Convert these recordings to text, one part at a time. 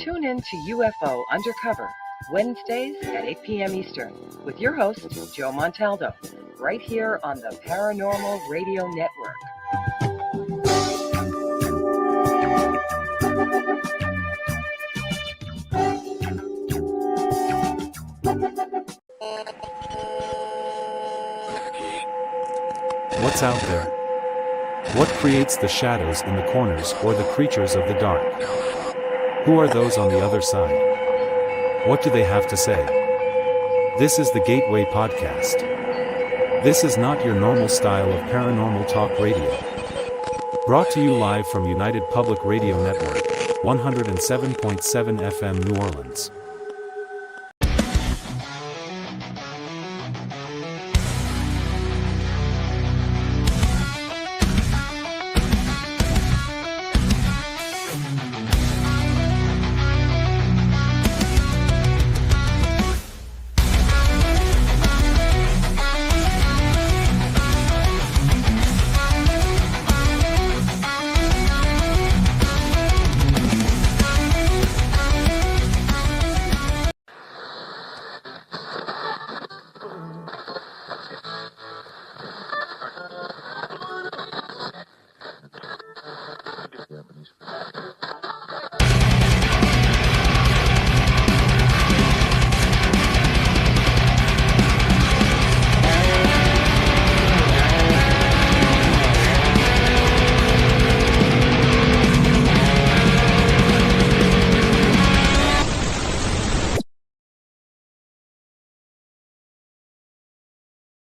Tune in to UFO Undercover, Wednesdays at 8 p.m. Eastern, with your host, Joe Montaldo, right here on the Paranormal Radio Network. What's out there? What creates the shadows in the corners or the creatures of the dark? Who are those on the other side? What do they have to say? This is the Gateway Podcast. This is not your normal style of paranormal talk radio. Brought to you live from United Public Radio Network, 107.7 FM New Orleans.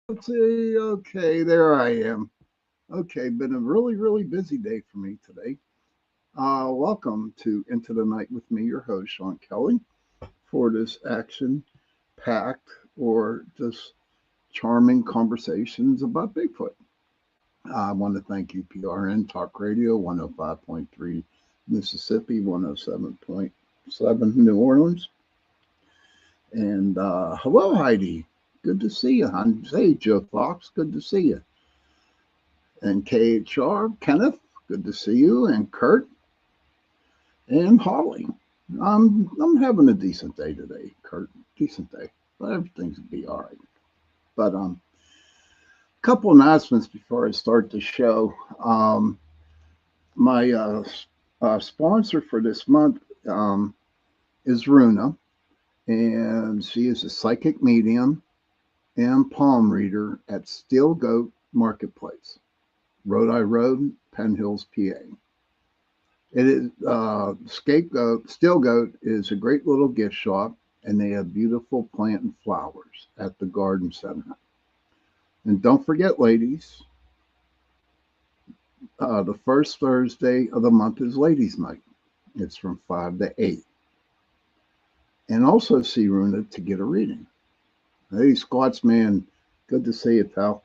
Let's see. Okay, there I am. Okay, been a really busy day for me today. Welcome to Into the Night with me, your host, Sean Kelly, for this action-packed or just charming conversations about Bigfoot. I want to thank UPRN Talk Radio, 105.3 Mississippi, 107.7 New Orleans. And hello, Heidi. Good to see you, hon. Hey, Joe Fox, good to see you. And KHR, Kenneth, good to see you. And Kurt and Holly. I'm having a decent day today, Kurt. Decent day. But everything's gonna be all right. But a couple announcements before I start the show. My sponsor for this month is Runa, and she is a psychic medium and palm reader at Steel Goat Marketplace, Rhode Island Road, Penn Hills, PA. It is Steel Goat is a great little gift shop, and they have beautiful plant and flowers at the garden center. And don't forget, ladies, the first Thursday of the month is Ladies' Night. It's from 5 to 8. And also see Runa to get a reading. Hey, Scotsman, good to see you, pal.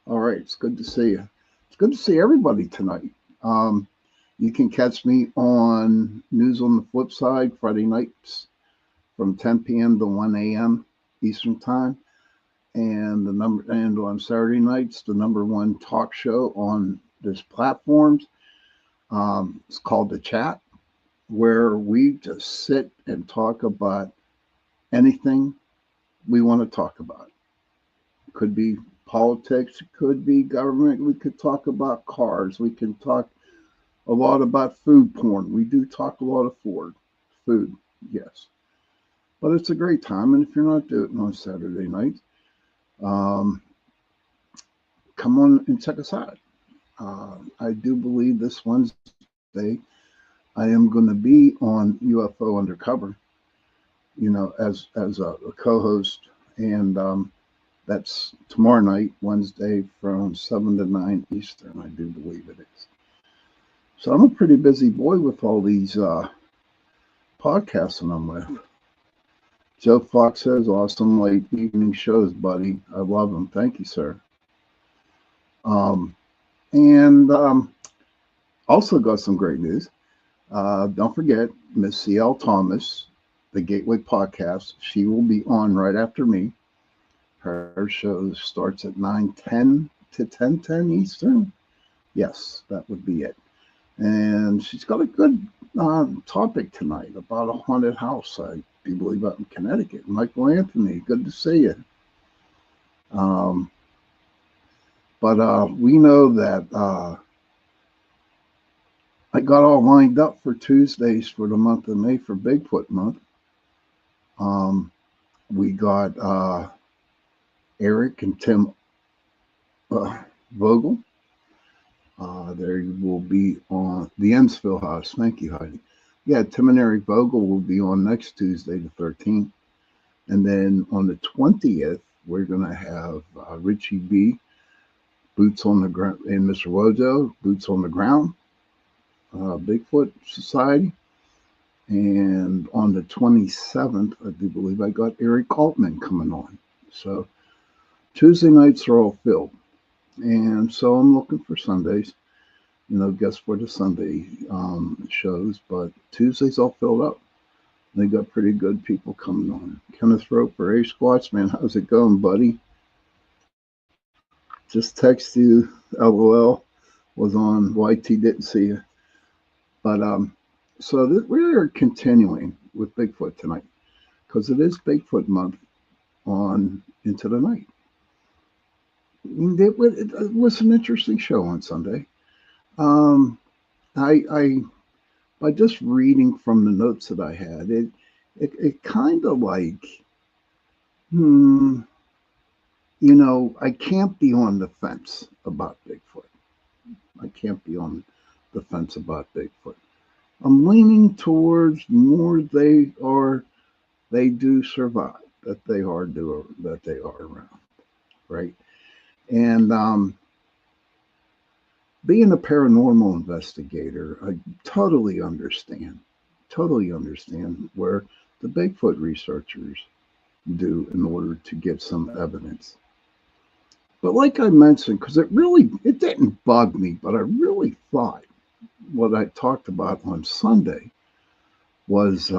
All right, it's good to see you. It's good to see everybody tonight. You can catch me on News on the Flip Side Friday nights from 10 p.m. to 1 a.m. Eastern Time, and on Saturday nights, the #1 talk show on this platforms. It's called The Chat, where we just sit and talk about anything we want to talk about. It could be politics, it could be government, we could talk about cars, we can talk a lot about food porn. We do talk a lot of food, yes. But it's a great time, and if you're not doing it on Saturday night, come on and check us out. I do believe this Wednesday I am going to be on UFO Undercover, as a co-host, and that's tomorrow night, Wednesday, from 7 to 9 Eastern, I do believe it is. So I'm a pretty busy boy with all these podcasts that I'm with. Joe Fox says, awesome late evening shows, buddy. I love them. Thank you, sir. Also got some great news. Don't forget, Miss C.L. Thomas, the Gateway Podcast, she will be on right after me. Her show starts at 9:10 to 10:10 Eastern. Yes, that would be it. And she's got a good topic tonight about a haunted house, I do believe, out in Connecticut. Michael Anthony, good to see you. Um, but we know that I got all lined up for Tuesdays for the month of May for Bigfoot month. Um, we got Eric and Tim Vogel. They will be on the Emsville House. Thank you, Heidi. Yeah, Tim and Eric Vogel will be on next Tuesday, the 13th. And then on the 20th, we're going to have Richie B, Boots on the Ground, and Mr. Wojo, Boots on the Ground, Bigfoot Society. And on the 27th, I do believe I got Eric Altman coming on. So Tuesday nights are all filled. And so I'm looking for Sundays, guess for the Sunday shows. But Tuesdays all filled up. They got pretty good people coming on. Kenneth Roper, hey Squatch, man, how's it going, buddy? Just text you, LOL, was on YT, didn't see you. But so we're continuing with Bigfoot tonight because it is Bigfoot month on Into the Night. It was an interesting show on Sunday. I by just reading from the notes that I had, it kind of like, I can't be on the fence about Bigfoot. I can't be on the fence about Bigfoot. I'm leaning towards more they do survive, that they are around, right? And being a paranormal investigator, I totally understand where the Bigfoot researchers do in order to get some evidence. But like I mentioned, because it didn't bug me, but I really thought what I talked about on Sunday was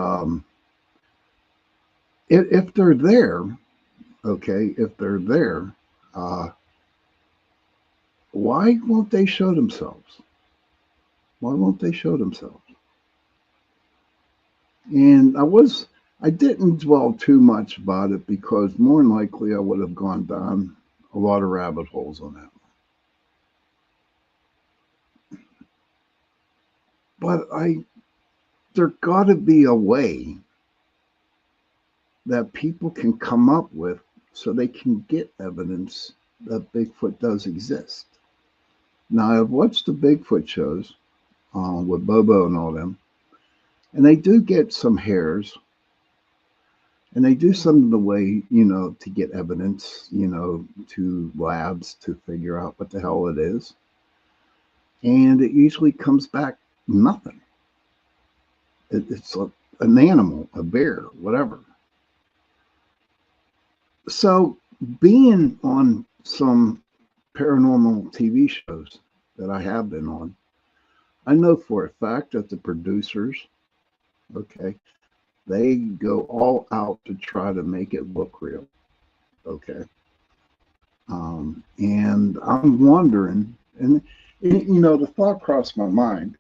if they're there, okay, why won't they show themselves? Why won't they show themselves? And I didn't dwell too much about it because more than likely I would have gone down a lot of rabbit holes on that one. But there got to be a way that people can come up with so they can get evidence that Bigfoot does exist. Now, I've watched the Bigfoot shows with Bobo and all them, and they do get some hairs, and they do some of the way, to get evidence, to labs to figure out what the hell it is. And it usually comes back nothing. It's an animal, a bear, whatever. So being on some paranormal TV shows that I have been on, I know for a fact that the producers, okay, they go all out to try to make it look real, okay. And I'm wondering, and the thought crossed my mind,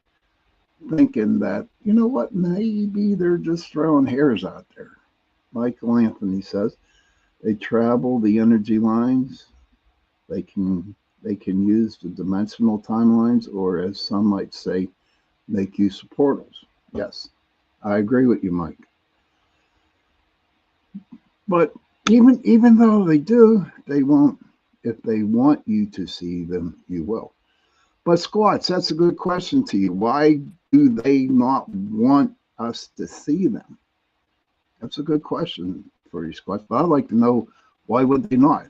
thinking that, what, maybe they're just throwing hairs out there. Michael Anthony says they travel the energy lines. They can use the dimensional timelines, or as some might say, make use of portals. Yes, I agree with you, Mike. But even though they do, they won't. If they want you to see them, you will. But Squats, that's a good question to you. Why do they not want us to see them? That's a good question for you, Squats. But I'd like to know, why would they not?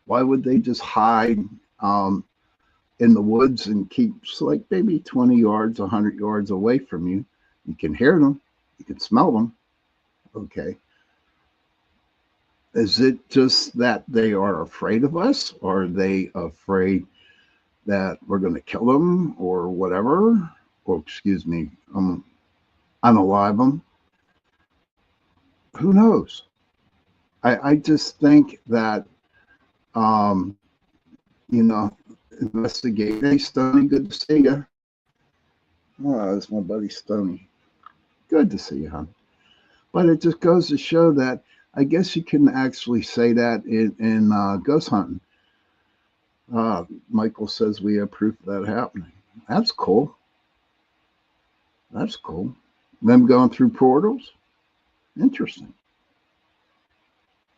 Why would they just hide in the woods and keep like maybe 20 yards, 100 yards away from you? You can hear them. You can smell them. Okay. Is it just that they are afraid of us? Or are they afraid that we're going to kill them or whatever? Or, excuse me, unalive them? Who knows? I just think that, investigate. Hey, Stoney, good to see you. Oh, that's my buddy Stony. Good to see you, hon. But it just goes to show that I guess you can actually say that in ghost hunting. Michael says we have proof of that happening. That's cool. That's cool. Them going through portals? Interesting.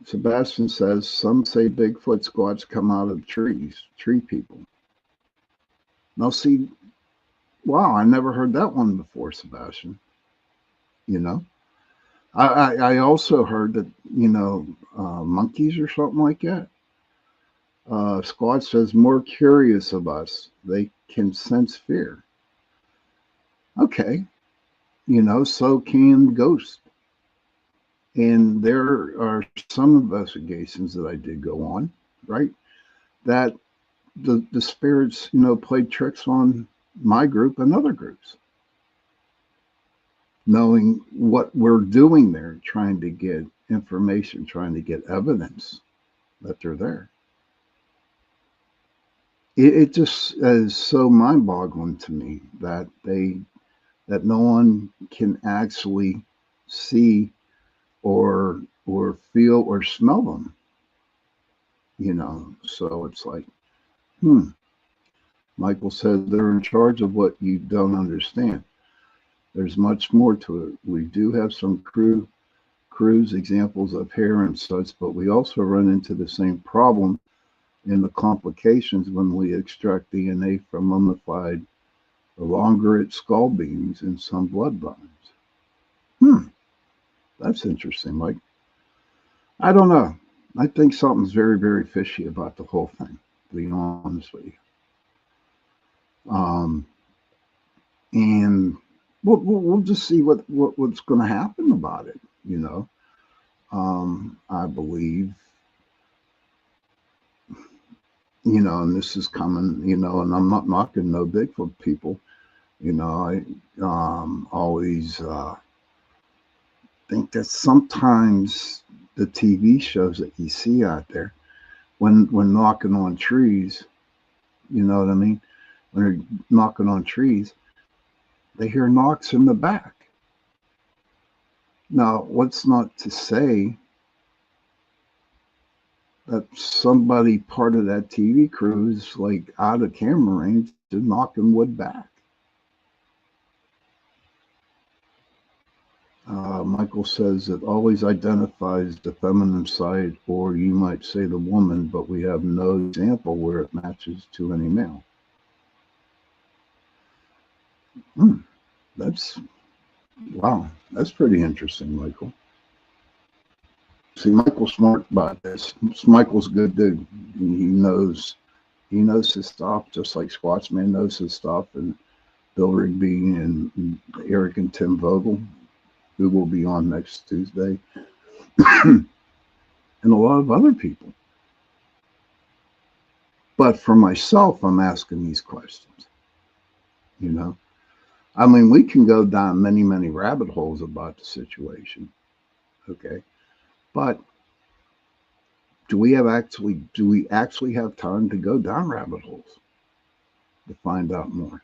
Sebastian says some say Bigfoot squats come out of trees, tree people. Now, see, wow, I never heard that one before, Sebastian. You know, I also heard that, monkeys or something like that. Squad says more curious of us. They can sense fear. Okay, so can ghosts. And there are some investigations that I did go on, right? That the spirits, played tricks on my group and other groups, knowing what we're doing there, trying to get information, trying to get evidence that they're there. It just is so mind-boggling to me that no one can actually see or feel or smell them. So it's like, hmm. Michael says they're in charge of what you don't understand. There's much more to it. We do have some cruise examples of hair and such, but we also run into the same problem in the complications when we extract DNA from mummified elongate skull beings and some bloodlines. That's interesting, Mike. I don't know. I think something's very, very fishy about the whole thing, to be honest with you. Um, and we'll just see what's going to happen about it. I believe, and this is coming, and I'm not knocking no Bigfoot people. I always think that sometimes the TV shows that you see out there, when knocking on trees, you know what I mean? When they're knocking on trees, they hear knocks in the back. Now, what's not to say that somebody part of that TV crew is like out of camera range to knocking wood back? Michael says it always identifies the feminine side, or you might say the woman, but we have no example where it matches to any male. That's wow. That's pretty interesting, Michael. See, Michael's smart about this. Michael's good dude. He knows his stuff, just like Squatchman knows his stuff, and Bill Rigby and Eric and Tim Vogel, who will be on next Tuesday, and a lot of other people. But for myself, I'm asking these questions. I mean, we can go down many, many rabbit holes about the situation. Okay. But do we actually have time to go down rabbit holes to find out more?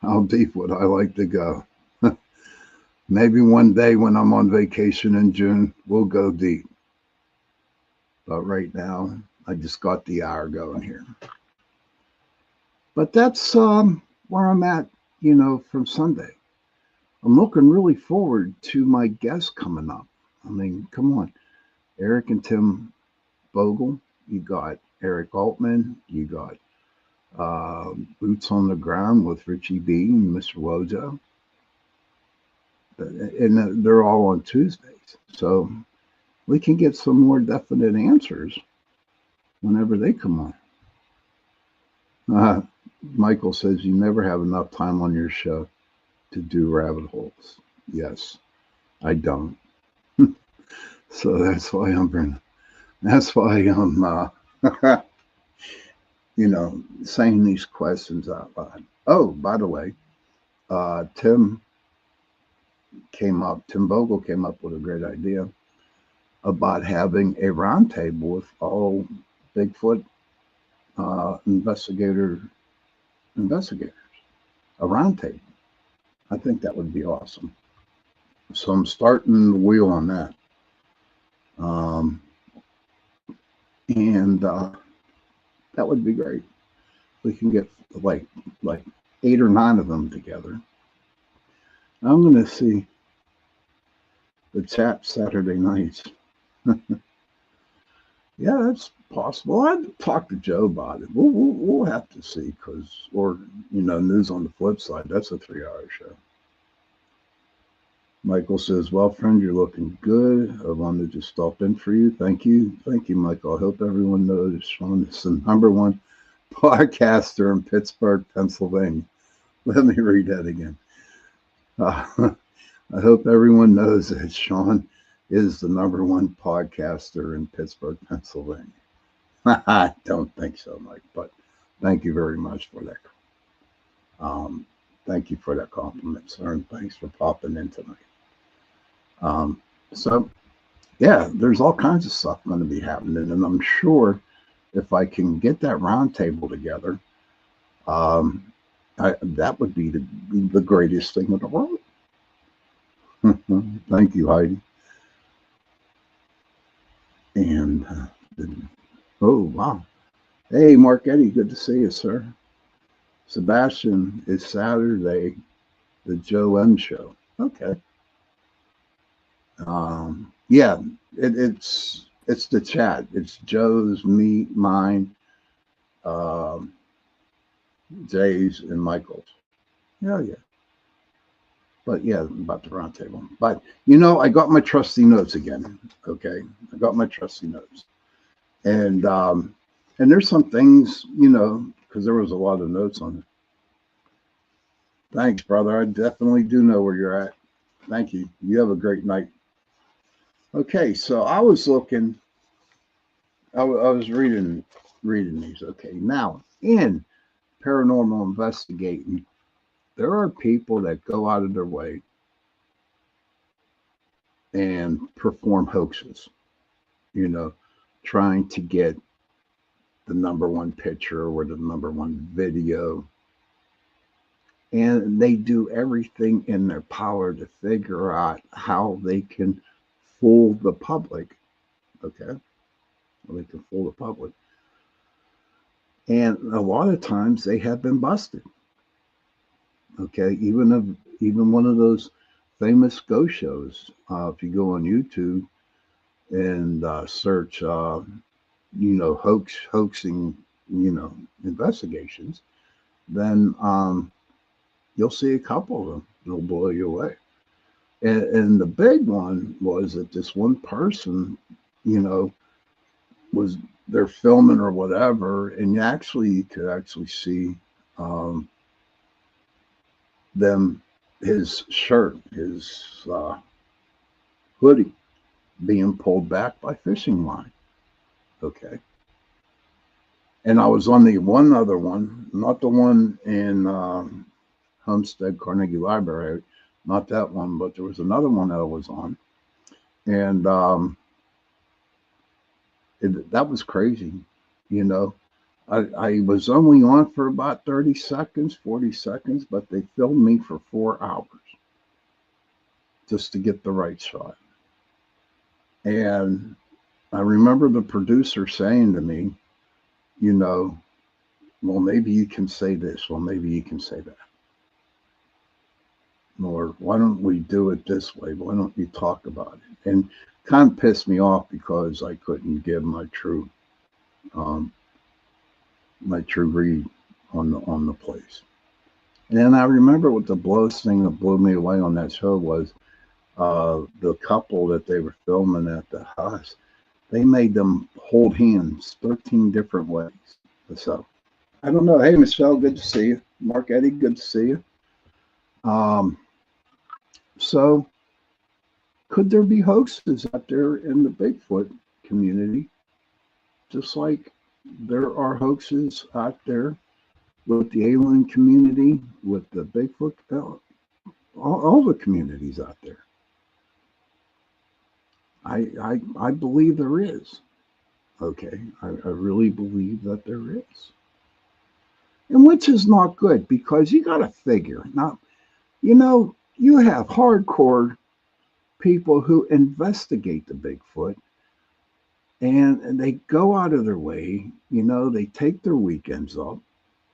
How deep would I like to go? Maybe one day when I'm on vacation in June, we'll go deep. But right now, I just got the hour going here. But that's where I'm at, from Sunday. I'm looking really forward to my guests coming up. I mean, come on. Eric and Tim Bogle, you got Eric Altman, you got Boots on the Ground with Richie B and Mr. Wojo. And they're all on Tuesdays. So we can get some more definite answers whenever they come on. Michael says you never have enough time on your show to do rabbit holes. Yes, I don't. So that's why I'm saying these questions out loud. Oh, by the way, Tim Bogle came up with a great idea about having a roundtable with all Bigfoot investigators. a round table. I think that would be awesome. So I'm starting the wheel on that. Um, and that would be great. We can get like 8 or 9 of them together. I'm going to see the chat Saturday nights. Yeah, that's possible. I'd talk to Joe about it. We'll have to see, or news on the flip side. That's a 3-hour show. Michael says, "Well, friend, you're looking good. I wanted to stop in for you. Thank you, Michael. I hope everyone knows Sean is the #1 podcaster in Pittsburgh, Pennsylvania." Let me read that again. I hope everyone knows that Sean is the #1 podcaster in Pittsburgh, Pennsylvania. I don't think so, Mike, but thank you very much for that. Thank you for that compliment, sir, and thanks for popping in tonight. So, yeah, there's all kinds of stuff going to be happening, and I'm sure if I can get that round table together, that would be the greatest thing in the world. Thank you, Heidi. And oh, wow. Hey, Mark Eddie, good to see you, sir. Sebastian, is Saturday the Joe M show? Okay. Yeah, it's the chat. It's Joe's, me, mine, Jay's, and Michael's. Yeah. But yeah, about the round table. But I got my trusty notes again. Okay, I got my trusty notes, and there's some things because there was a lot of notes on it. Thanks, brother. I definitely do know where you're at. Thank you. You have a great night. Okay, so I was looking. I was reading these. Okay, now in paranormal investigating, there are people that go out of their way and perform hoaxes, trying to get the #1 picture or the #1 video. And they do everything in their power to figure out how they can fool the public. Okay. They can fool the public. And a lot of times they have been busted. Okay. Even one of those famous ghost shows, if you go on YouTube and search, hoaxing, investigations, then you'll see a couple of them. It'll blow you away. And the big one was that this one person, was they're filming or whatever, and you could actually see his shirt, his hoodie being pulled back by fishing line. Okay. And I was on the one other one, not the one in Homestead Carnegie Library, not that one, but there was another one that I was on. And that was crazy. I was only on for about 30 seconds, 40 seconds, but they filmed me for 4 hours just to get the right shot. And I remember the producer saying to me, well, maybe you can say this. Well, maybe you can say that. Or why don't we do it this way? Why don't you talk about it? And kind of pissed me off because I couldn't give my true read on the place. And then I remember what the thing that blew me away on that show was the couple that they were filming at the house. They made them hold hands 13 different ways. So I don't know. Hey, Michelle, good to see you. Mark Eddie, good to see you. So could there be hoaxes out there in the Bigfoot community, just like there are hoaxes out there with the alien community, with the Bigfoot, all the communities out there? I believe there is. Okay, I really believe that there is. and which is not good because you got to figure now. You have hardcore people who investigate the Bigfoot, and they go out of their way. They take their weekends off.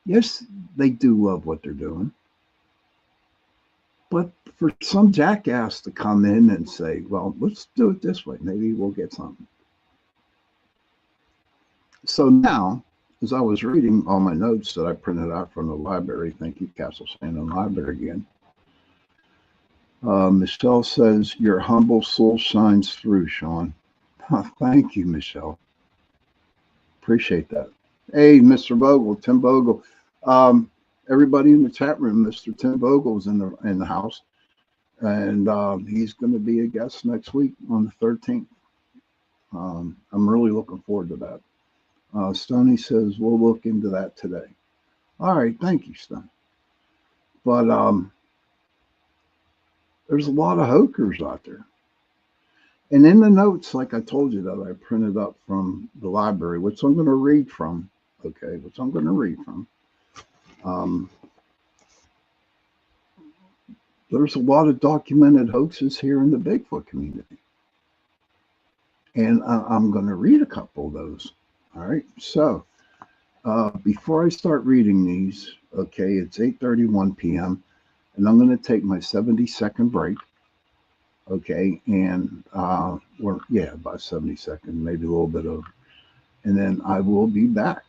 Yes, they do love what they're doing. But for some jackass to come in and say, well, let's do it this way, maybe we'll get something. So now, as I was reading all my notes that I printed out from the library, thank you, Castle Sandon Library again. Michelle says, your humble soul shines through, Sean. Thank you, Michelle. Appreciate that. Hey, Mr. Vogel, Tim Vogel. Everybody in the chat room, Mr. Tim Vogel's in the house. And he's going to be a guest next week on the 13th. I'm really looking forward to that. Stoney says, we'll look into that today. All right, thank you, Stone. But there's a lot of hokers out there. And in the notes, like I told you, that I printed up from the library, which I'm going to read from, there's a lot of documented hoaxes here in the Bigfoot community. And I'm going to read a couple of those. All right. So before I start reading these, okay, it's 8:31 p.m. and I'm going to take my 70-second break. Okay. And about 70 seconds, maybe a little bit over. And then I will be back.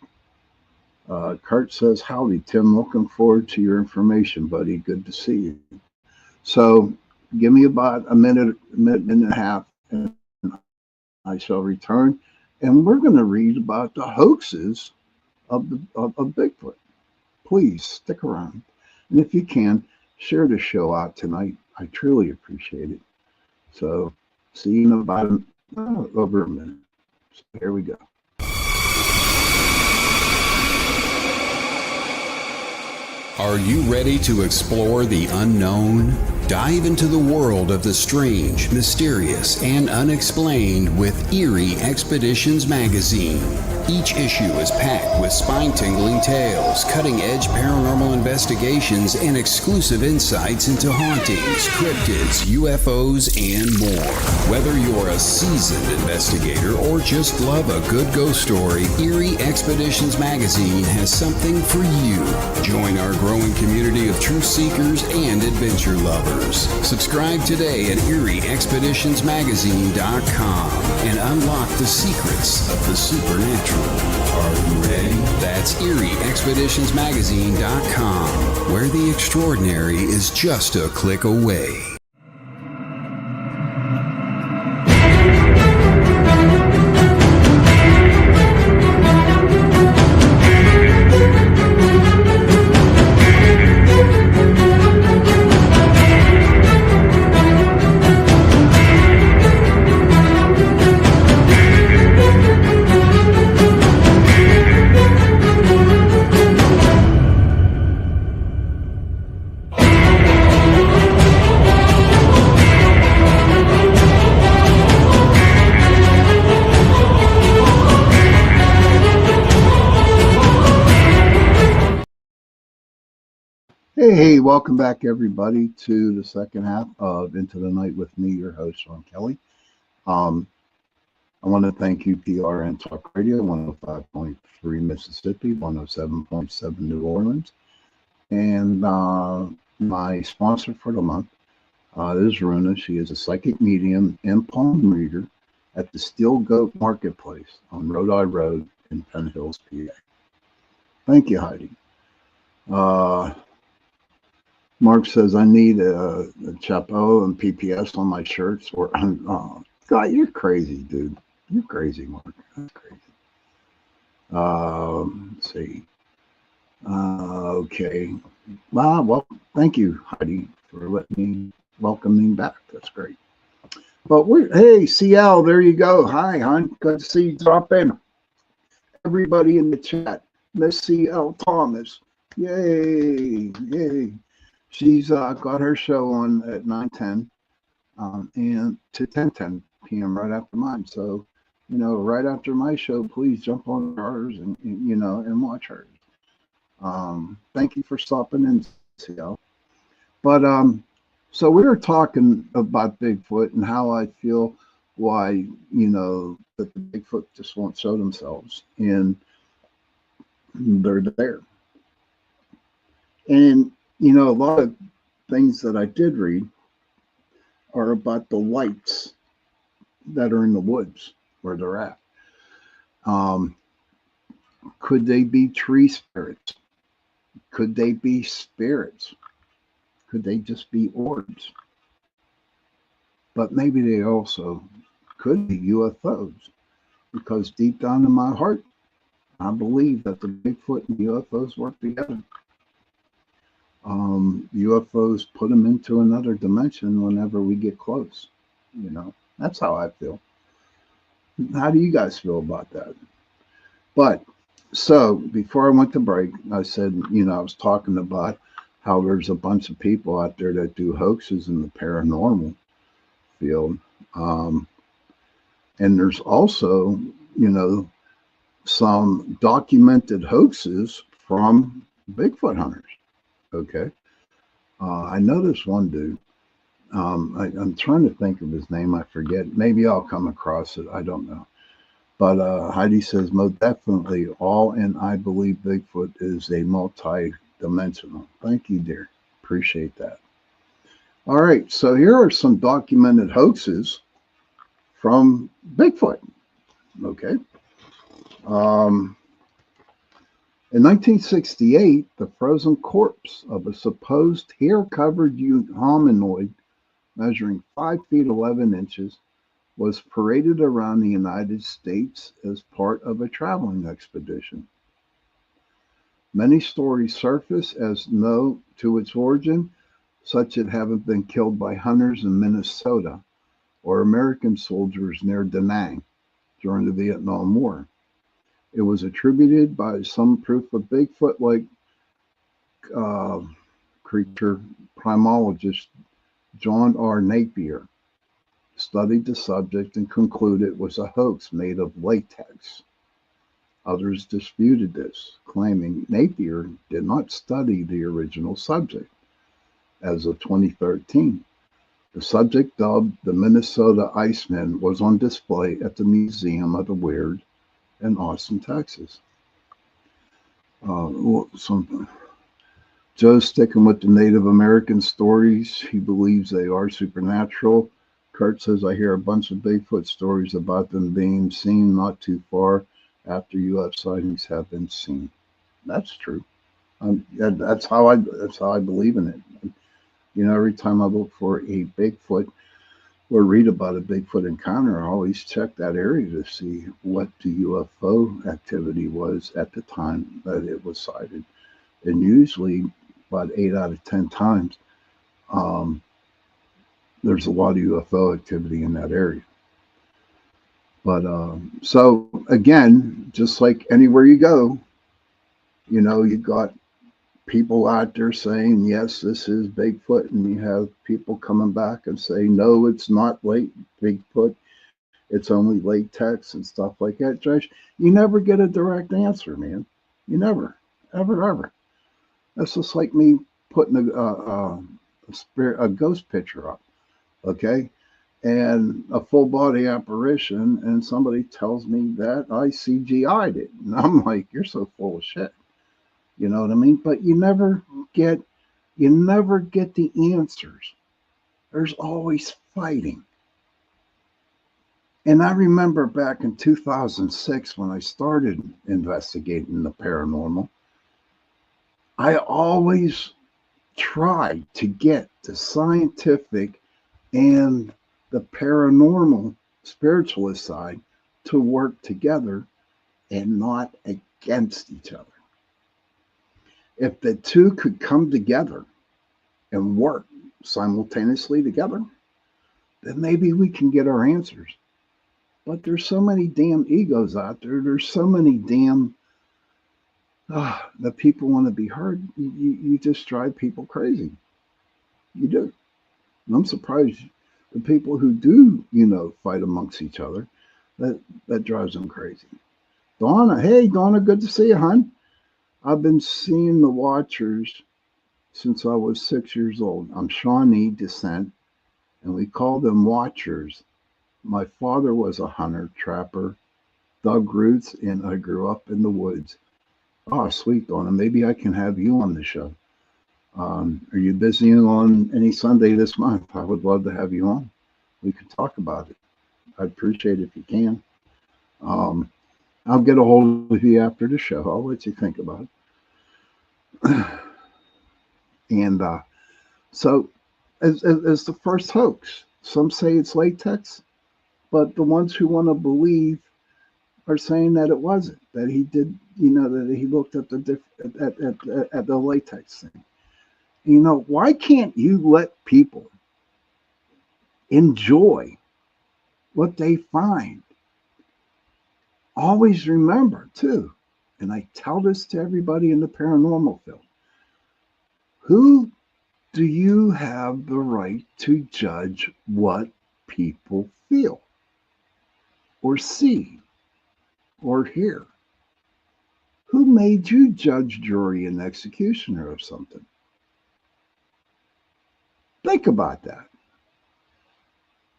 Kurt says, howdy, Tim. Looking forward to your information, buddy. Good to see you. So give me about a minute and a half, and I shall return. And we're going to read about the hoaxes of Bigfoot. Please stick around. And if you can, share the show out tonight. I truly appreciate it. So see you in about over a minute. So here we go. Are you ready to explore the unknown? Dive into the world of the strange, mysterious, and unexplained with Eerie Expeditions magazine. Each issue is packed with spine-tingling tales, cutting-edge paranormal investigations, and exclusive insights into hauntings, cryptids, UFOs, and more. Whether you're a seasoned investigator or just love a good ghost story, Eerie Expeditions magazine has something for you. Join our growing community of truth seekers and adventure lovers. Subscribe today at EerieExpeditionsMagazine.com and unlock the secrets of the supernatural. Are you ready? That's EerieExpeditionsMagazine.com, where the extraordinary is just a click away. Hey, welcome back, everybody, to the second half of Into the Night with me, your host, Sean Kelly. I want to thank UPRN Talk Radio, 105.3 Mississippi, 107.7 New Orleans. And my sponsor for the month is Runa. She is a psychic medium and palm reader at the Steel Goat Marketplace on Rhode Island Road in Penn Hills, PA. Thank you, Heidi. Mark says, I need a chapeau and PPS on my shirts. Or, oh, God, you're crazy, dude. You're crazy, Mark. That's crazy. Let's see. Okay. Well, thank you, Heidi, for welcoming me back. That's great. But hey, CL, there you go. Hi, hon. Good to see you drop in. Everybody in the chat. Miss CL Thomas. Yay. Yay. She's got her show on at 9:10 and to 10:10 p.m. right after mine. So, right after my show, please jump on hers and watch hers. Thank you for stopping in, CL. But so we were talking about Bigfoot and how I feel why, that the Bigfoot just won't show themselves. And they're there. And, a lot of things that I did read are about the lights that are in the woods where they're at. Um, could they be tree spirits? Could they be spirits? Could they just be orbs? But maybe they also could be UFOs, because deep down in my heart, I believe that the Bigfoot and UFOs work together. UFOs put them into another dimension whenever we get close. That's how I feel. How do you guys feel about that? But so before I went to break, I said, I was talking about how there's a bunch of people out there that do hoaxes in the paranormal field. And there's also, some documented hoaxes from Bigfoot hunters. Okay. I know this one dude. I'm trying to think of his name. I forget. Maybe I'll come across it. I don't know. But Heidi says, most definitely all, and I believe Bigfoot is a multi-dimensional. Thank you, dear. Appreciate that. All right. So here are some documented hoaxes from Bigfoot. Okay. In 1968, the frozen corpse of a supposed hair-covered hominoid measuring 5 feet 11 inches was paraded around the United States as part of a traveling expedition. Many stories surface as no to its origin, such as having been killed by hunters in Minnesota or American soldiers near Da Nang during the Vietnam War. It was attributed by some proof of Bigfoot-like creature primatologist John R. Napier studied the subject and concluded it was a hoax made of latex. Others disputed this, claiming Napier did not study the original subject. As of 2013, the subject, dubbed the Minnesota Iceman, was on display at the Museum of the Weird in Austin, Texas. Joe's sticking with the Native American stories. He believes they are supernatural. Kurt says, I hear a bunch of Bigfoot stories about them being seen not too far after UFO sightings have been seen. That's true. That's how I believe in it. Every time I look for a Bigfoot or read about a Bigfoot encounter, I always check that area to see what the UFO activity was at the time that it was sighted. And usually, about 8 out of 10 times, there's a lot of UFO activity in that area. But so again, just like anywhere you go, you got people out there saying, yes, this is Bigfoot, and you have people coming back and say, no, it's not Bigfoot, it's only latex and stuff like that. Josh, you never get a direct answer, man. You never, ever. That's just like me putting a ghost picture up, okay, and a full body apparition, and somebody tells me that I CGI'd it, and I'm like, you're so full of shit. You know what I mean? But you never get the answers. There's always fighting. And I remember back in 2006 when I started investigating the paranormal, I always tried to get the scientific and the paranormal spiritualist side to work together and not against each other. If the two could come together and work simultaneously together, then maybe we can get our answers. But there's so many damn egos out there. There's so many damn that people want to be heard. You just drive people crazy. You do. And I'm surprised the people who do, fight amongst each other, that drives them crazy. Donna, hey Donna, good to see you, hon. I've been seeing the Watchers since I was 6 years old. I'm Shawnee descent, and we call them Watchers. My father was a hunter, trapper, dug roots, and I grew up in the woods. Oh, sweet, Donna. Maybe I can have you on the show. Are you busy on any Sunday this month? I would love to have you on. We could talk about it. I'd appreciate it if you can. Um, I'll get a hold of you after the show. I'll let you think about it. And so, as the first hoax, some say it's latex, but the ones who want to believe are saying that it wasn't. That he did, that he looked at at the latex thing. Why can't you let people enjoy what they find? Always remember, too, and I tell this to everybody in the paranormal field, who do you have the right to judge what people feel or see or hear? Who made you judge, jury, and executioner of something? Think about that.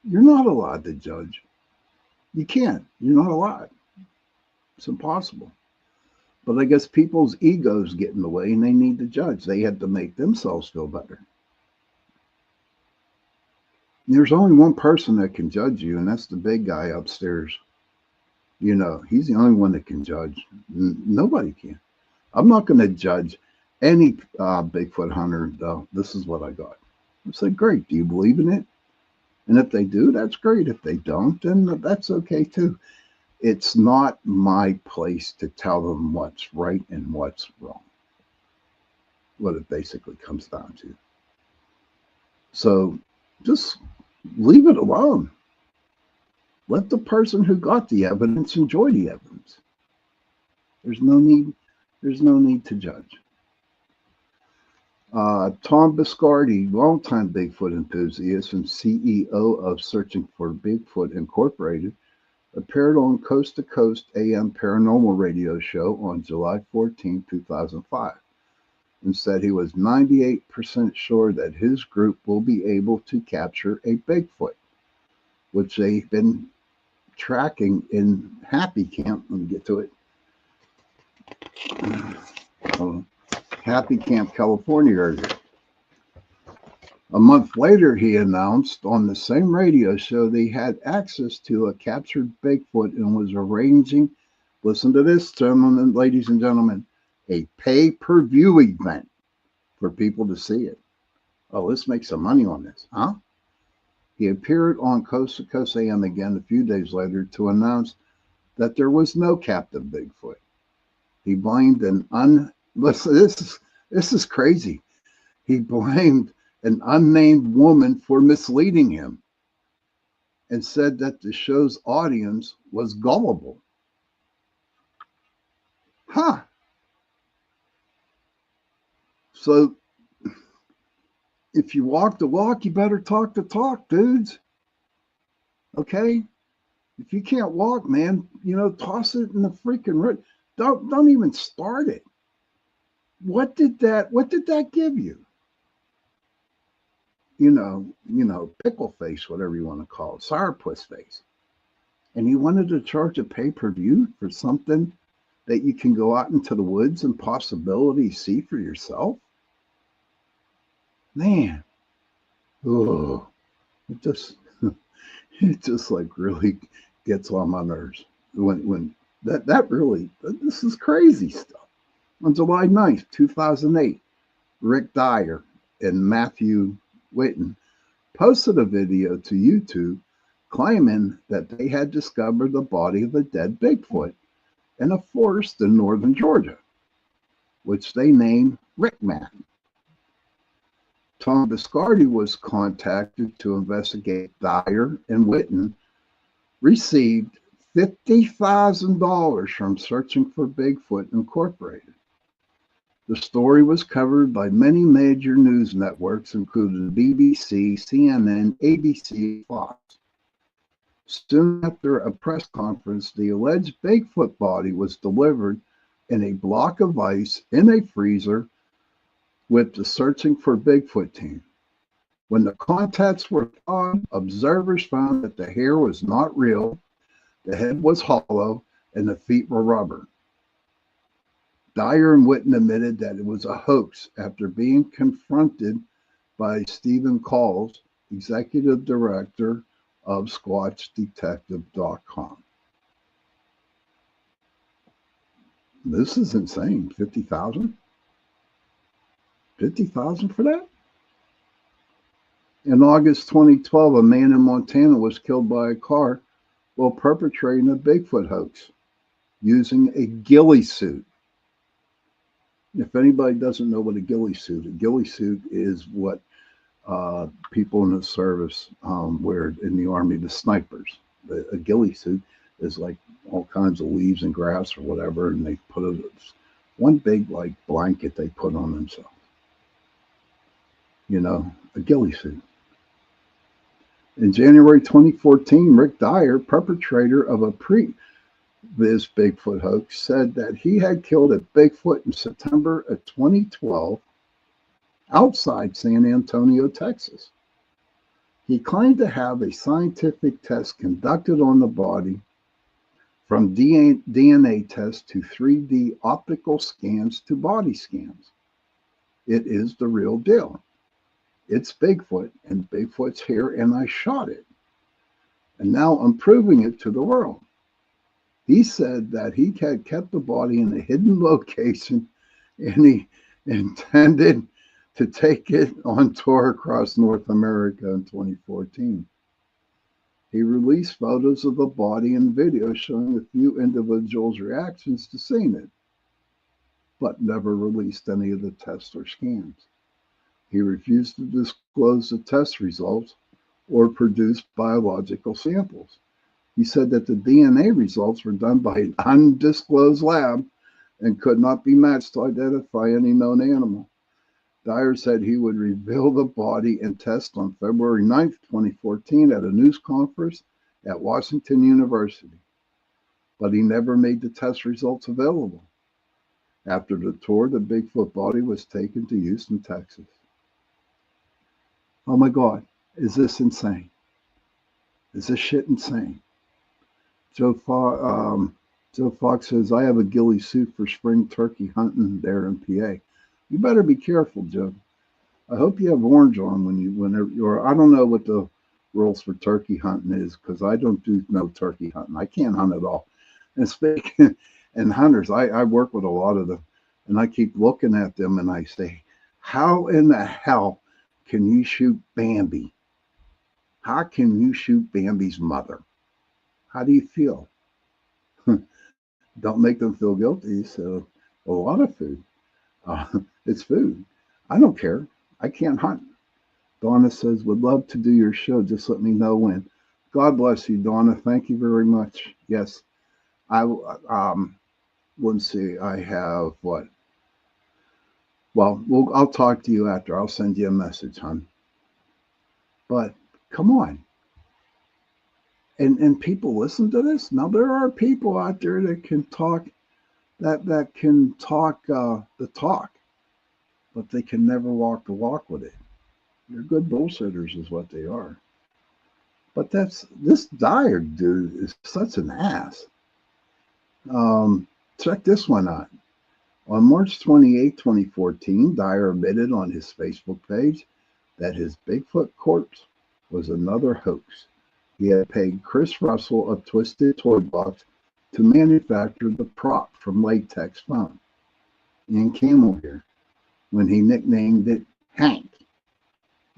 You're not allowed to judge. You can't. You're not allowed. It's impossible. But I guess people's egos get in the way and they need to judge. They have to make themselves feel better. There's only one person that can judge you, and that's the big guy upstairs. He's the only one that can judge. Nobody can. I'm not going to judge any Bigfoot hunter, though. This is what I got. I said, great. Do you believe in it? And if they do, that's great. If they don't, then that's okay too. It's not my place to tell them what's right and what's wrong. What it basically comes down to. So just leave it alone. Let the person who got the evidence enjoy the evidence. There's no need to judge. Tom Biscardi, longtime Bigfoot enthusiast and CEO of Searching for Bigfoot Incorporated, appeared on Coast to Coast AM Paranormal Radio Show on July 14, 2005, and said he was 98% sure that his group will be able to capture a Bigfoot, which they've been tracking in Happy Camp. Let me get to it. Happy Camp, California area. A month later, he announced on the same radio show that he had access to a captured Bigfoot and was arranging, listen to this, gentlemen, ladies and gentlemen, a pay-per-view event for people to see it. Oh, let's make some money on this, huh? He appeared on Coast to Coast AM again a few days later to announce that there was no captive Bigfoot. He blamed listen, this is crazy. He blamed an unnamed woman for misleading him and said that the show's audience was gullible. Huh. So if you walk the walk, you better talk the talk, dudes. Okay? If you can't walk, man, toss it in the freaking road. Don't even start it. What did that give you? Pickle face, whatever you want to call it, sourpuss face. And you wanted to charge a pay-per-view for something that you can go out into the woods and possibly see for yourself? Man, oh, it just like really gets on my nerves when this is crazy stuff. On July 9th, 2008, Rick Dyer and Matthew Whitten posted a video to YouTube claiming that they had discovered the body of a dead Bigfoot in a forest in northern Georgia, which they named Rickman. Tom Biscardi was contacted to investigate. Dyer and Whitten received $50,000 from Searching for Bigfoot Incorporated. The story was covered by many major news networks, including BBC, CNN, ABC, Fox. Soon after a press conference, the alleged Bigfoot body was delivered in a block of ice in a freezer with the Searching for Bigfoot team. When the contents were thawed, observers found that the hair was not real, the head was hollow, and the feet were rubber. Dyer and Witten admitted that it was a hoax after being confronted by Stephen Calls, executive director of SquatchDetective.com. This is insane. 50,000? 50,000 for that? In August 2012, a man in Montana was killed by a car while perpetrating a Bigfoot hoax using a ghillie suit. If anybody doesn't know what a ghillie suit is what people in the service wear in the Army, the snipers. A ghillie suit is like all kinds of leaves and grass or whatever, and they put one big like blanket they put on themselves. You know, a ghillie suit. In January 2014, Rick Dyer, perpetrator of this Bigfoot hoax, said that he had killed a Bigfoot in September of 2012 outside San Antonio, Texas. He claimed to have a scientific test conducted on the body, from DNA tests to 3D optical scans to body scans. It is the real deal. It's Bigfoot and Bigfoot's here, and I shot it. And now I'm proving it to the world. He said that he had kept the body in a hidden location, and he intended to take it on tour across North America in 2014. He released photos of the body and video showing a few individuals' reactions to seeing it, but never released any of the tests or scans. He refused to disclose the test results or produce biological samples. He said that the DNA results were done by an undisclosed lab and could not be matched to identify any known animal. Dyer said he would reveal the body and test on February 9th, 2014 at a news conference at Washington University, but he never made the test results available. After the tour, the Bigfoot body was taken to Houston, Texas. Oh my God, is this insane? Is this shit insane? Joe Fox says, I have a ghillie suit for spring turkey hunting there in PA. You better be careful, Joe. I hope you have orange on whenever you're. I don't know what the rules for turkey hunting is because I don't do no turkey hunting. I can't hunt at all. And speaking and hunters, I work with a lot of them, and I keep looking at them and I say, how in the hell can you shoot Bambi? How can you shoot Bambi's mother? How do you feel? Don't make them feel guilty. So a lot of food. It's food. I don't care. I can't hunt. Donna says, would love to do your show. Just let me know when. God bless you, Donna. Thank you very much. Yes. Let's see. I have what? Well, I'll talk to you after. I'll send you a message, hon. But come on. And people listen to this. Now there are people out there that can talk that can talk the talk, but they can never walk the walk with it. They're good bullshitters is what they are. But this Dyer dude is such an ass. Check this one out. On March 28, 2014, Dyer admitted on his Facebook page that his Bigfoot corpse was another hoax. He had paid Chris Russell of Twisted Toy Box to manufacture the prop from latex foam and camel hair when he nicknamed it Hank.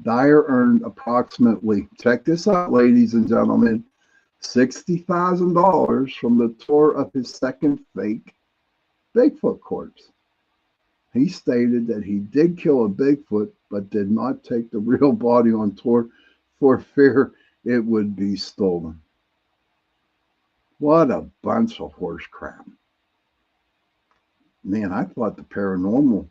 Dyer earned approximately, check this out, ladies and gentlemen, $60,000 from the tour of his second fake Bigfoot corpse. He stated that he did kill a Bigfoot, but did not take the real body on tour for fear it would be stolen. What a bunch of horse crap. Man, I thought the paranormal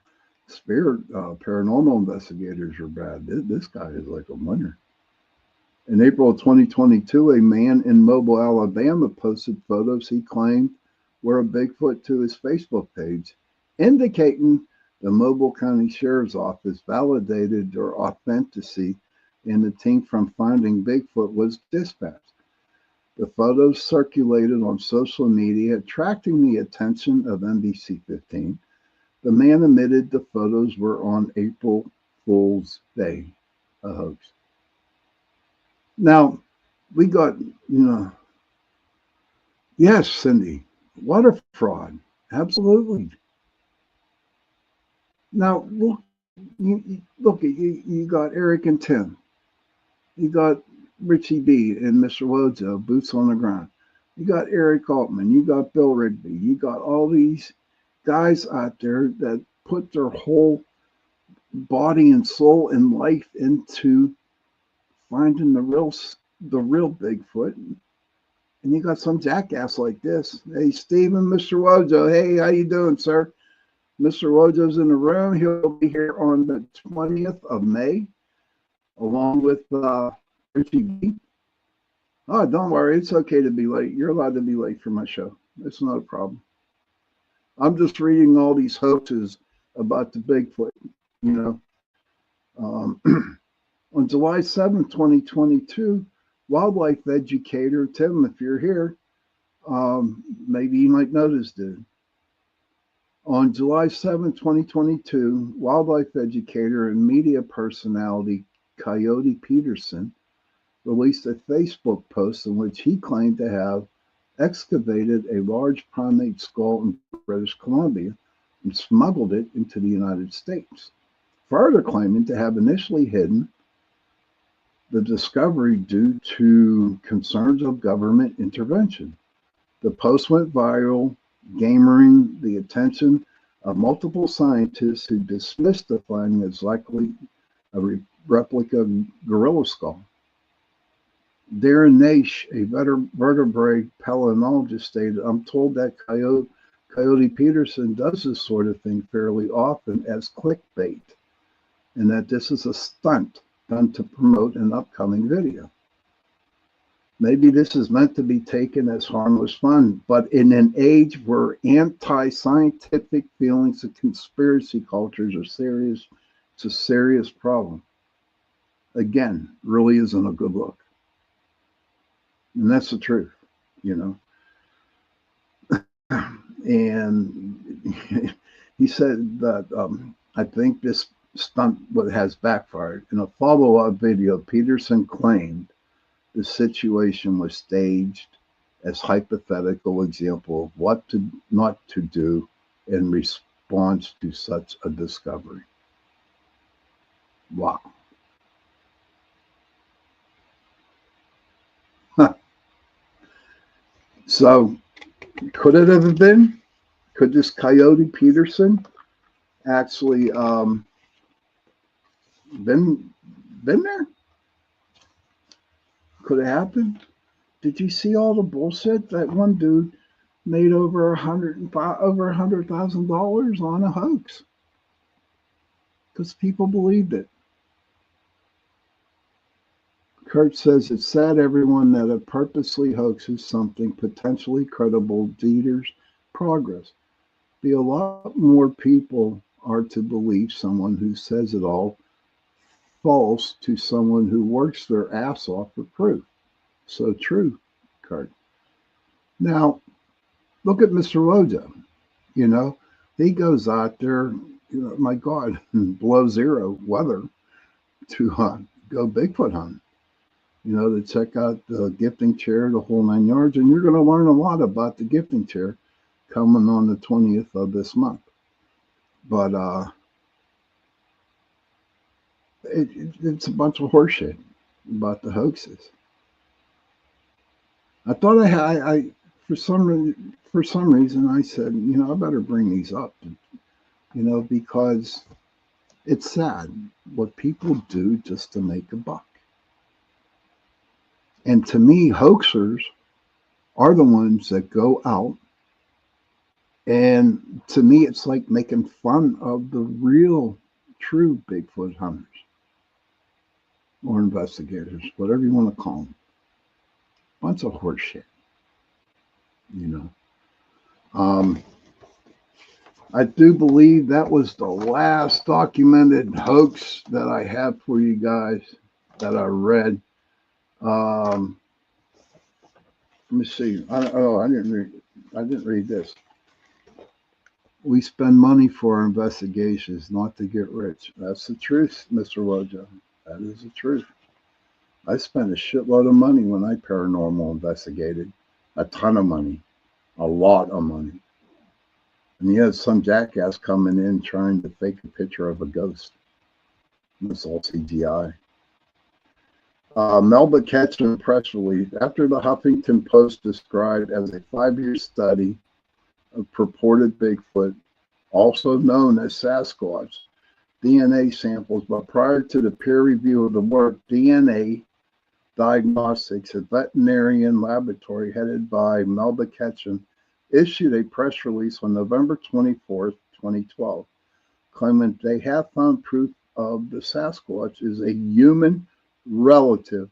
investigators were bad. This guy is like a winner. In April of 2022, a man in Mobile, Alabama posted photos he claimed were a Bigfoot to his Facebook page, indicating the Mobile County Sheriff's Office validated their authenticity and the team from Finding Bigfoot was dispatched. The photos circulated on social media, attracting the attention of NBC 15. The man admitted the photos were on April Fool's Day, a hoax. Now, we got, yes, Cindy, water fraud. Absolutely. Now, you got Eric and Tim. You got Richie B and Mr. Wojo, boots on the ground. You got Eric Altman. You got Bill Rigby. You got all these guys out there that put their whole body and soul and life into finding the real Bigfoot. And you got some jackass like this. Hey, Stephen, Mr. Wojo. Hey, how you doing, sir? Mr. Wojo's in the room. He'll be here on the 20th of May, along with Richie B. Oh, don't worry. It's okay to be late. You're allowed to be late for my show. It's not a problem. I'm just reading all these hoaxes about the Bigfoot, On July 7th, 2022, wildlife educator, Tim, if you're here, maybe you might know this dude. On July 7th, 2022, wildlife educator and media personality Coyote Peterson released a Facebook post in which he claimed to have excavated a large primate skull in British Columbia and smuggled it into the United States, further claiming to have initially hidden the discovery due to concerns of government intervention. The post went viral, garnering the attention of multiple scientists who dismissed the finding as likely a replica gorilla skull. Darren Naish, a vertebrate paleontologist, stated, "I'm told that Coyote Peterson does this sort of thing fairly often as clickbait, and that this is a stunt done to promote an upcoming video. Maybe this is meant to be taken as harmless fun, but in an age where anti-scientific feelings and conspiracy cultures are serious, it's a serious problem. Again, really isn't a good look." And that's the truth, And he said that I think this stunt has backfired. In a follow-up video, Peterson claimed the situation was staged as hypothetical example of what not to do in response to such a discovery. Wow. So, could it have been? Could this Coyote Peterson actually been there? Could it happen? Did you see all the bullshit? That one dude made over $100,000 on a hoax because people believed it. Kurt says it's sad, everyone, that it purposely hoaxes something potentially credible deters progress. A lot more people are to believe someone who says it all false to someone who works their ass off for proof. So true, Kurt. Now, look at Mr. Wojo. He goes out there, my God, below zero weather to go Bigfoot hunt. To check out the gifting chair, the whole 9 yards. And you're going to learn a lot about the gifting chair coming on the 20th of this month. But it's a bunch of horseshit about the hoaxes. I thought I for some reason I said, I better bring these up, because it's sad what people do just to make a buck. And to me, hoaxers are the ones that go out. And to me, it's like making fun of the real, true Bigfoot hunters or investigators, whatever you want to call them. Bunch of horse shit, Um, I do believe that was the last documented hoax that I have for you guys that I read. Um, let me see. I didn't read this. We spend money for our investigations, not to get rich. That's the truth, Mr. Wojo. That is the truth. I spent a shitload of money when I paranormal investigated. A ton of money. A lot of money. And you had some jackass coming in trying to fake a picture of a ghost. It's all CGI. Melba Ketchum press release. After the Huffington Post described as a 5-year study of purported Bigfoot, also known as Sasquatch, DNA samples, but prior to the peer review of the work, DNA Diagnostics, a veterinarian laboratory headed by Melba Ketchum, issued a press release on November 24th, 2012, claiming they have found proof of the Sasquatch is a human relative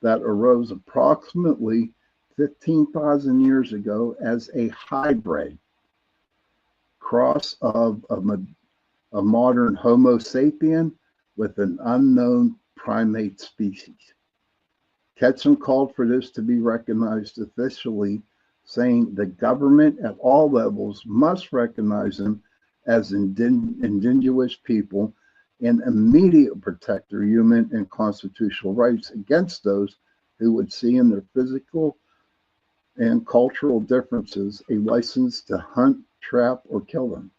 that arose approximately 15,000 years ago as a hybrid cross of a modern Homo sapien with an unknown primate species. Ketchum called for this to be recognized officially, saying the government at all levels must recognize them as indigenous people and immediately protect their human and constitutional rights against those who would see in their physical and cultural differences a license to hunt, trap, or kill them.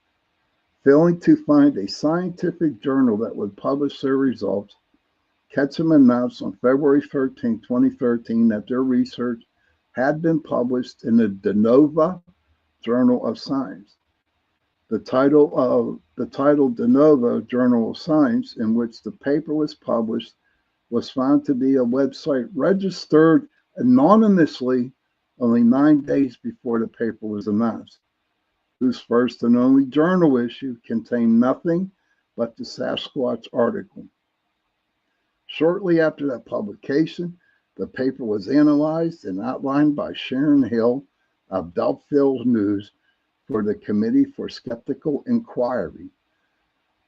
Failing to find a scientific journal that would publish their results, Ketchum announced on February 13, 2013, that their research had been published in the De Novo Journal of Science. The title De Novo Journal of Science, in which the paper was published, was found to be a website registered anonymously only 9 days before the paper was announced, whose first and only journal issue contained nothing but the Sasquatch article. Shortly after that publication, the paper was analyzed and outlined by Sharon Hill of Delphil News for the Committee for Skeptical Inquiry.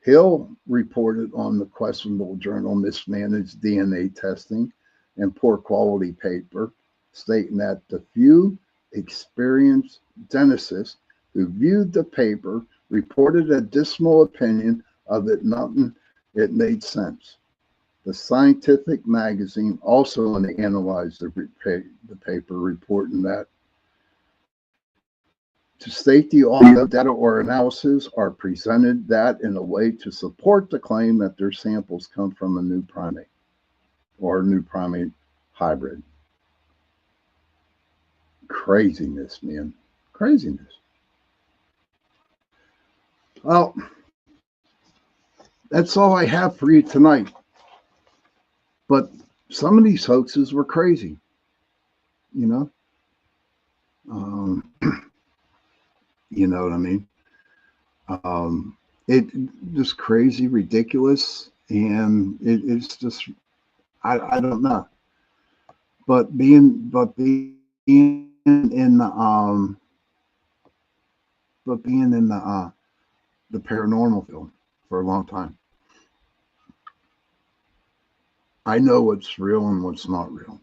Hill reported on the questionable journal mismanaged DNA testing and poor quality paper, stating that the few experienced geneticists who viewed the paper reported a dismal opinion of it, nothing it made sense. The scientific magazine also analyzed the paper, reporting that to state the audio data or analysis are presented that in a way to support the claim that their samples come from a new primate or a new primate hybrid. Craziness, man. Craziness. Well, that's all I have for you tonight. But some of these hoaxes were crazy, you know? You know what I mean? It just crazy, ridiculous, and it's just I don't know. But being in the paranormal field for a long time, I know what's real and what's not real.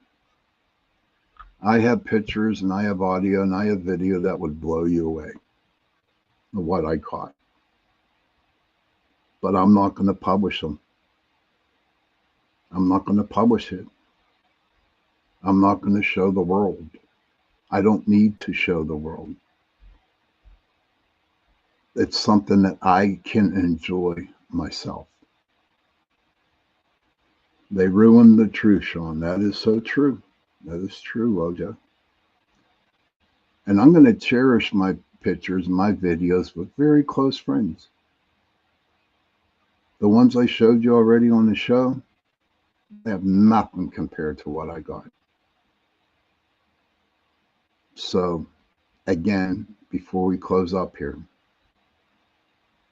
I have pictures and I have audio and I have video that would blow you away of what I caught. But I'm not going to publish them. I'm not going to publish it. I'm not going to show the world. I don't need to show the world. It's something that I can enjoy myself. They ruined the truth, Sean. That is so true. That is true, Wojo. And I'm going to cherish my pictures and my videos with very close friends. The ones I showed you already on the show, they have nothing compared to what I got. So, again, before we close up here,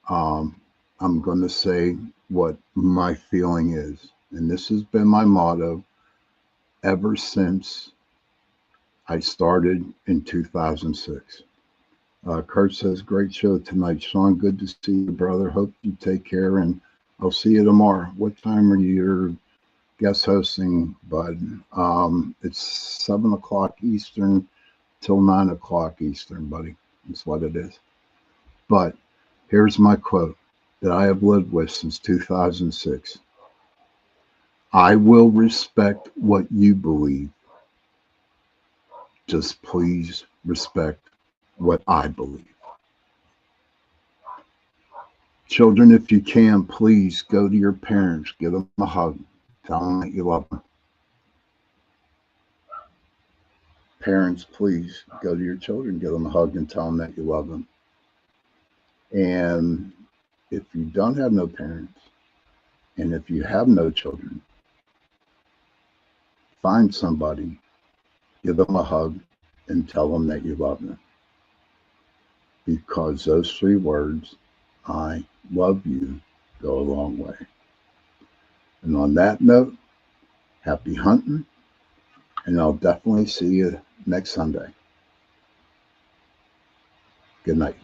I'm going to say what my feeling is. And this has been my motto ever since I started in 2006. Kurt says, great show tonight. Sean, good to see you, brother. Hope you take care, and I'll see you tomorrow. What time are you guest hosting, bud? It's 7 o'clock Eastern till 9 o'clock Eastern, buddy. That's what it is. But here's my quote that I have lived with since 2006. I will respect what you believe. Just please respect what I believe. Children, if you can, please go to your parents, give them a hug, tell them that you love them. Parents, please go to your children, give them a hug, and tell them that you love them. And if you don't have no parents, and if you have no children, find somebody, give them a hug, and tell them that you love them. Because those 3 words, I love you, go a long way. And on that note, happy hunting, and I'll definitely see you next Sunday. Good night.